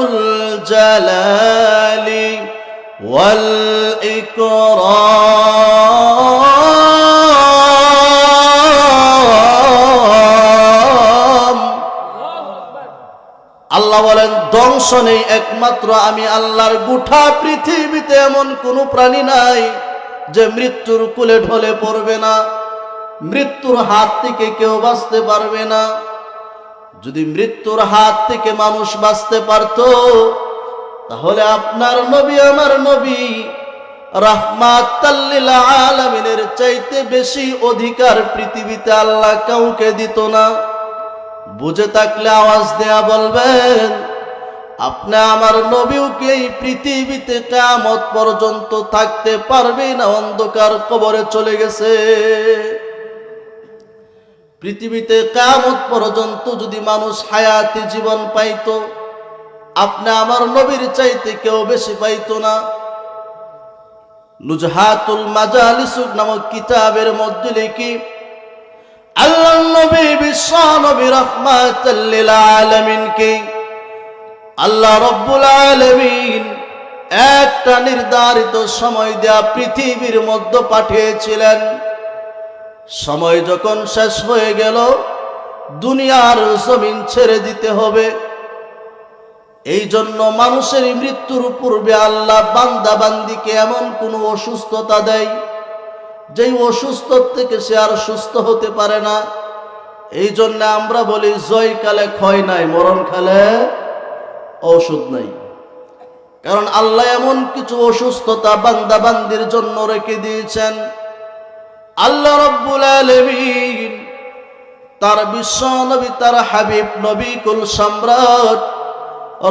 যুল জালালি ওয়াল ইকরাম। আল্লাহ বলেন ধ্বংস নেই, একমাত্র আমি আল্লাহর। গোটা পৃথিবীতে এমন কোন প্রাণী নাই যে মৃত্যুর কোলে ঢলে পড়বে না, মৃত্যুর হাত থেকে কেউ বাঁচতে পারবে না। যদি মৃত্যুর হাত থেকে মানুষ বাঁচতে পারত, তাহলে আপনার নবী আমার নবী রাহমাতাল লিল আলামিনের চাইতে বেশি অধিকার পৃথিবীতে আল্লাহ কাউকে দিত না। বুঝে থাকলে আওয়াজ দেয়া বলবেন, আপনি আমার নবীও কি এই পৃথিবীতে কিয়ামত পর্যন্ত থাকতে পারবে না? অন্ধকার কবরে চলে গেছে। পৃথিবীতে কিয়ামত পর্যন্ত যদি মানুষ হায়াতি জীবন পাইত, আপনি আমার নবীর চাইতে কেউ বেশি পাইত না। নুজহাতুল মাজালিস নামক কিতাবের মধ্যে লিখি, আল্লাহর নবী বিশ্ব নবী রাহমাতাল লিল আলামিনকে আল্লাহ রাব্বুল আলামিন একটা নির্ধারিত সময় দেয়া পৃথিবীর মধ্যে পাঠিয়েছিলেন। সময় যখন শেষ হয়ে গেল, দুনিয়ার জমিন ছেড়ে দিতে হবে। এই জন্য মানুষের মৃত্যুর পূর্বে আল্লাহ বান্দা বান্দিকে এমন কোন অসুস্থতা দেয় যেই অসুস্থ থেকে সে আর সুস্থ হতে পারে না। এই জন্য আমরা বলি জয়কালে ক্ষয় নাই, মরণ কালে ঔষধ নাই। কারণ আল্লাহ এমন কিছু অসুস্থতা বান্দা বান্দির জন্য রেখে দিয়েছেন। আল্লাহ রাব্বুল আলামিন তার বিশ্ব নবী, তার হাবিব নবী কুল সম্রাট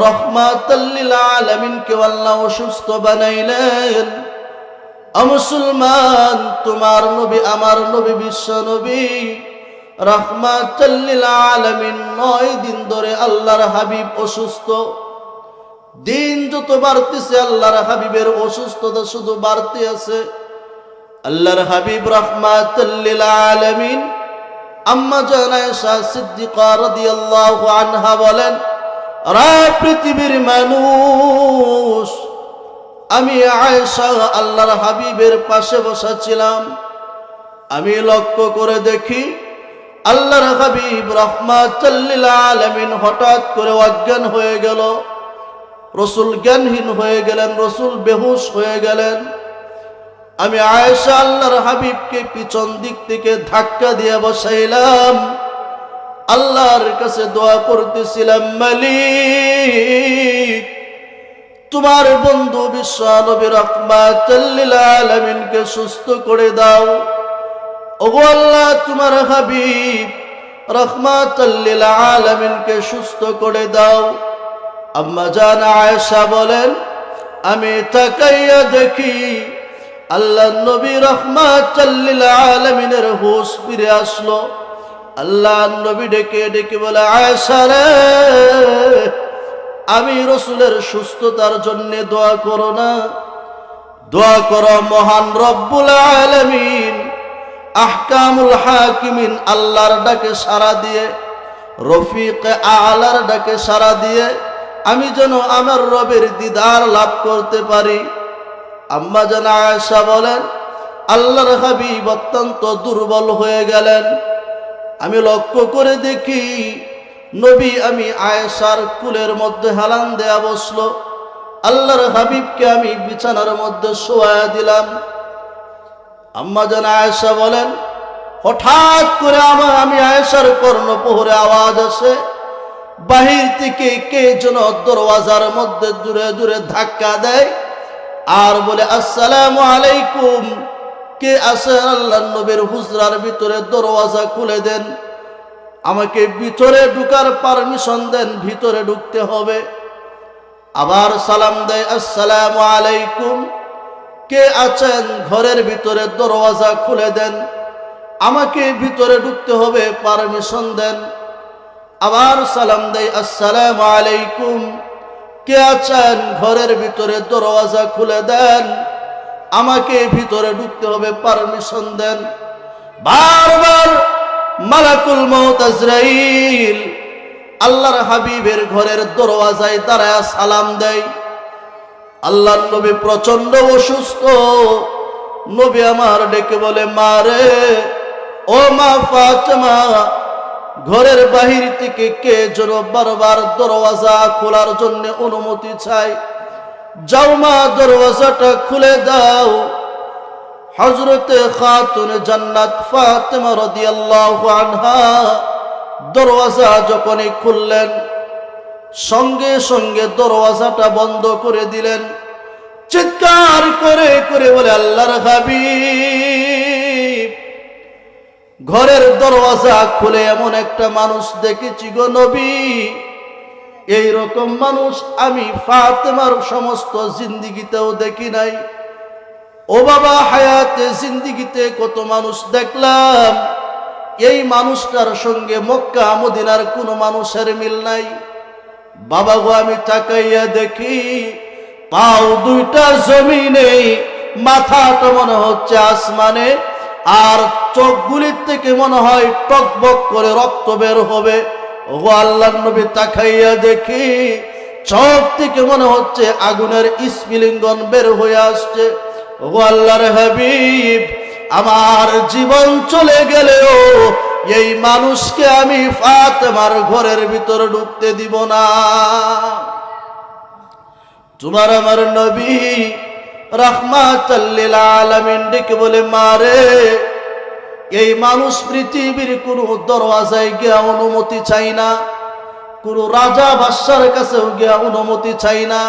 রাহমাতাল লিল আলামিনকে আল্লাহ অসুস্থ বানাইলেন। মুসলমান, তোমার নবী আমার নবী বিশ্ব নবী রাহমাতাল লিল আলামিন 9 দিন ধরে আল্লাহর হাবিব অসুস্থ। দিন যত বাড়তেছে আল্লাহর হাবিবের অসুস্থতা শুধু বাড়তে আছে। আল্লাহর হাবিব রাহমাতাল লিল আলামিন আম্মা জান আয়েশা সিদ্দিকা রাদিয়াল্লাহু আনহা বলেন, রা পৃথিবীর মানুষ, আমি আয়েশা আল্লাহর হাবিবের পাশে বসা ছিলাম। আমি লক্ষ্য করে দেখি আল্লাহর হাবিব রাহমাতাল লিল আলামিন হঠাৎ করে অজ্ঞান হয়ে গেল। রাসূল জ্ঞানহীন হয়ে গেলেন, রাসূল বেহুশ হয়ে গেলেন। আমি আয়েশা আল্লাহর হাবিবকে পিছন দিক থেকে ধাক্কা দিয়ে বসাইলাম। আল্লাহর কাছে দোয়া করতেছিলাম, মালিক তোমার বন্ধু বিশ্ব নবী রাহমাতাল লিল আলামিনকে সুস্থ করে দাও। ওগো আল্লাহ, তোমার হাবিব রাহমাতাল লিল আলামিনকে সুস্থ করে দাও। আম্মা জান আয়েশা বলেন, আমি তাকাইয়া দেখি আল্লাহর নবী রাহমাতাল লিল আলামিনের হুঁশ ফিরে আসলো। আল্লাহর নবী ডেকে ডেকে বলে, আয়েশা রে, আমি রাসূলের সুস্থতার জন্য দোয়া করো না? দোয়া করো মহান রব্বুল আলামিন আহকামুল হাকিমিন আল্লাহর ডাকে সাড়া দিয়ে, রফিক আলার ডাকে সাড়া দিয়ে আমি যেন আমার রবের দিদার লাভ করতে পারি। আম্মা জান আয়েশা বলেন, আল্লাহর হাবিব অত্যন্ত দুর্বল হয়ে গেলেন। আমি লক্ষ্য করে দেখি নবী আমি আয়েশার কুলের মধ্যে হেলান দেয়া বসলো। আল্লাহর হাবিবকে আমি বিছানার মধ্যে শোয়া দিলাম। আম্মা জান আয়েশা বলেন, হঠাৎ করে আমি আয়েশার কর্ণপোহরে আওয়াজ আসে। বাহির থেকে কে যেন দরওয়াজার মধ্যে দূরে দূরে ধাক্কা দেয় আর বলে, আসসালামু আলাইকুম। কে আছেন? আল্লাহর নবীর হুজরার ভিতরে দরওয়াজা খুলে দেন, আমাকে ভিতরে ঢুকার পারমিশন দেন, ভিতরে ঢুকতে হবে। আবার সালাম দেয়, আসসালামু আলাইকুম। কে আছেন? ঘরের ভিতরে দরওয়াজা খুলে দেন, আমাকে ভিতরে ঢুকতে হবে, পারমিশন দেন। আবার সালাম দেয়, আসসালামু আলাইকুম। কে আছেন? ঘরের ভিতরে দরওয়াজা খুলে দেন, আমাকে ভিতরে ঢুকতে হবে, পারমিশন দেন। বারবার মালাকুল মউত আজরাইল আল্লাহর হাবিবের ঘরের দরওয়াজায় দাঁড়ায় সালাম দেয়। আল্লাহর নবী প্রচন্ড অসুস্থ। নবী আমার ডেকে বলে, মা রে, ও মা ফাতেমা, ঘরের বাহির থেকে কে যেন বারবার দরওয়াজা খোলার জন্য অনুমতি চায়, যাও মা দরওয়াজাটা খুলে দাও। হযরতে খাতুন জান্নাত ফাতেমা রাদিয়াল্লাহু আনহা দরওয়াজা যখনই খুললেন, সঙ্গে সঙ্গে দরওয়াজাটা বন্ধ করে দিলেন। চিৎকার করে করে বলে, আল্লাহর হাবিব, ঘরের দরওয়াজা খুলে এমন একটা মানুষ দেখেছি গো নবী, এই রকম মানুষ আমি ফাতেমার সমস্ত জিন্দিগিতেও দেখি নাই। ও বাবা, হায়াতে জিন্দিগিতে কত মানুষ দেখলাম, এই মানুষটার সঙ্গে মক্কা মদিনার কোনো মানুষের মিল নাই। বাবা গো, আমি তাকাইয়া দেখি পাও দুইটা জমিনে, মাথাটা মনে হচ্ছে আসমানে, আর চোখগুলির থেকে মনে হয় টকবক করে রক্ত বের হবে। ও আল্লাহর নবী, তাকাইয়া দেখি চোখ থেকে মনে হচ্ছে আগুনের স্ফুলিঙ্গন বের হয়ে আসছে। ও আল্লাহর হাবিব, আমার জীবন চলে গেলেও এই মানুষকে আমি ফাতেমার ঘরের ভিতরে ঢুকতে দিব না। তোমার আমার নবী রাহমাতাল লিল আলামিন ডেকে বলে, মা রে, এই মানুষ পৃথিবীর কোনো দরওয়াজায় গিয়া অনুমতি চাই না, কোনো রাজা বাদশার কাছেও গিয়া অনুমতি চাই না,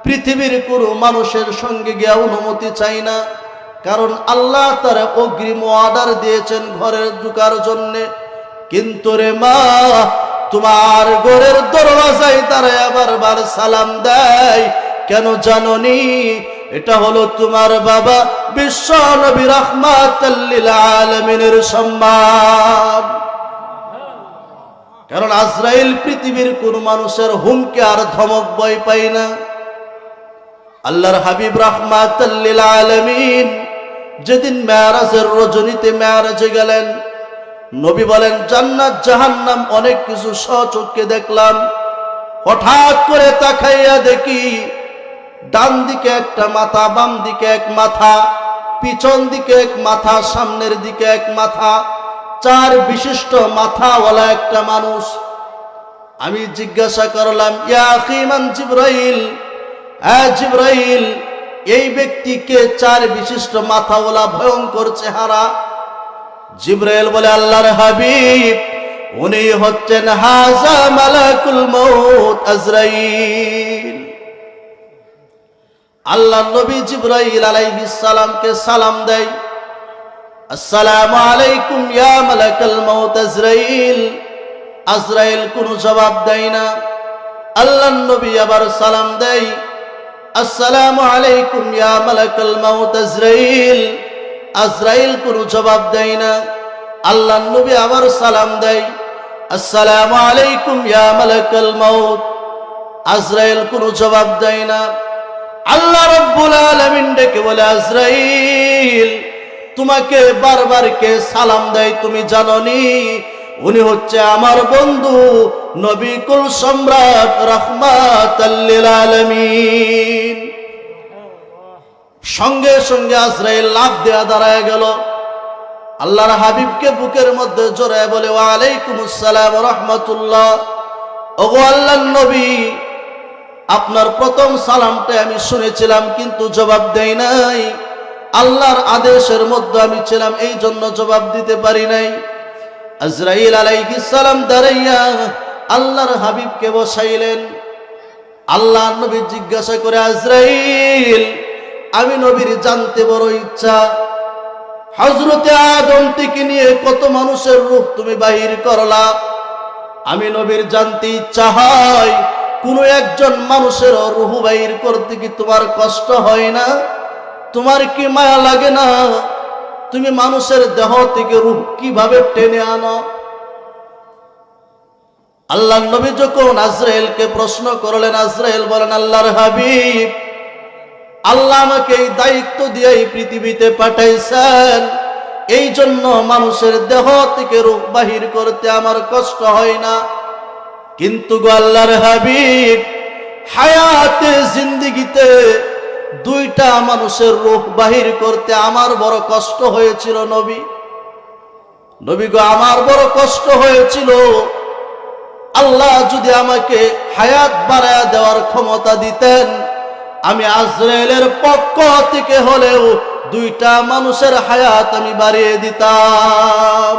পৃথিবীর কোনো মানুষের সঙ্গে গিয়া অনুমতি চাই না, কারণ আল্লাহ তার অগ্রিম অর্ডার দিয়েছেন ঘরের ঢোকার জন্যে। কিন্তু রে মা, তোমার ঘরের দরওয়াজায় দাঁড়ায় বারবার সালাম দেয় কেন জানোনি? এটা হলো তোমার বাবা বিশ্ব নবী রাহমাতাল লিল আলামিনের সম্মান। কারণ আজরাইল পৃথিবীর কোন মানুষের হুমকি আর ধমক ভয় পায় না। আল্লাহর হাবিব রাহমাতাল লিল আলামিন যেদিন মেরাজের রজনীতে মেরাজে গেলেন, নবী বলেন, জান্নাত জাহান্নাম অনেক কিছু স্বচক্ষে দেখলাম। হঠাৎ করে তাকাইয়া দেখি ডান দিকে একটা মাথা, বাম দিকে এক মাথা, পিছন দিকে এক মাথা, সামনের দিকে এক মাথা, চার বিশিষ্ট মাথাওয়ালা একটা মানুষ। আমি জিজ্ঞাসা করলাম, ইয়া আখি মান জিবরাইল, হ্যাঁ জিবরাইল, এই ব্যক্তিকে চার বিশিষ্ট মাথাওয়ালা ভয়ঙ্কর চেহারা? জিবরাইল বলে, আল্লাহর হাবিব, উনি হচ্ছেন হাজা মালাকুল মউত আজরাইল। আল্লাহ নবী জিবরাইল আলাইহিস সালামকে সালাম দেয়, আসসালামু আলাইকুম ইয়া মালাকাল মউত আজরাইল। আজরাইল কোনো জবাব দেয় না। আল্লাহ নবী আবার সালাম দেয়, আসসালামু আলাইকুম ইয়া মালাকাল মউত আজরাইল। আজরাইল কোনো জবাব দেয় না। আল্লাহ নবী আবার সালাম দেয়, আসসালামু আলাইকুম ইয়া মালাকাল মউত। আজরাইল কোনো জবাব দেয় না। আল্লাহ রাব্বুল আলামিন ডেকে বলে, আজরাইল, তোমাকে বারবার কে সালাম দেয় তুমি জানোনি? উনি হচ্ছে আমার বন্ধু নবী কুল সম্রাট রাহমাতাল লিল আলামিন। সঙ্গে সঙ্গে আজরাইল লাফ দেয়া দাঁড়ায় গেল। আল্লাহর হাবিবকে বুকের মধ্যে জড়ায় বলে, ওয়া আলাইকুমুস সালাম ওয়া রাহমাতুল্লাহ। ওগো আল্লাহর নবী, আপনার প্রথম সালামটা আমি শুনেছিলাম কিন্তু জবাব দেই নাই। আল্লাহর আদেশের মধ্যে আমি ছিলাম, এই জন্য জবাব দিতে পারি নাই। আজরাইল আলাইহিস সালাম দাঁড়াইয়া আল্লাহর হাবিবকে বসাইলেন। আল্লাহর নবী জিজ্ঞাসা করে, আজরাইল, আমি নবীর জানতে বড় ইচ্ছা, হযরতে আদম থেকে নিয়ে কত মানুষের রূহ তুমি বাহির করলা। আমি নবীর জানতে ইচ্ছা হয়, কোন একজন মানুষের রূহ বাহির করতে কি তোমার কষ্ট হয় না? তোমার কি মায়া লাগে না? তুমি মানুষের দেহ থেকে রূহ কিভাবে টেনে আনো? আল্লাহর নবী যখন আজরাইলকে প্রশ্ন করলেন, আজরাইল বলেন, আল্লাহর হাবিব, আল্লাহ আমাকে এই দায়িত্ব দিয়ে এই পৃথিবীতে পাঠাইছেন, এই জন্য মানুষের দেহ থেকে রূহ বাহির করতে আমার কষ্ট হয় না। কিন্তু গো আল্লাহর হাবিব, হায়াতে জিন্দেগিতে দুইটা মানুষের রূহ বাহির করতে আমার বড় কষ্ট হয়েছিল নবী। নবী গো, আমার বড় কষ্ট হয়েছিল। আল্লাহ যদি আমাকে হায়াত বাড়ায়া দেওয়ার ক্ষমতা দিতেন, আমি আজরাইলের পক্ষ থেকে হলেও দুইটা মানুষের হায়াত আমি বাড়িয়ে দিতাম।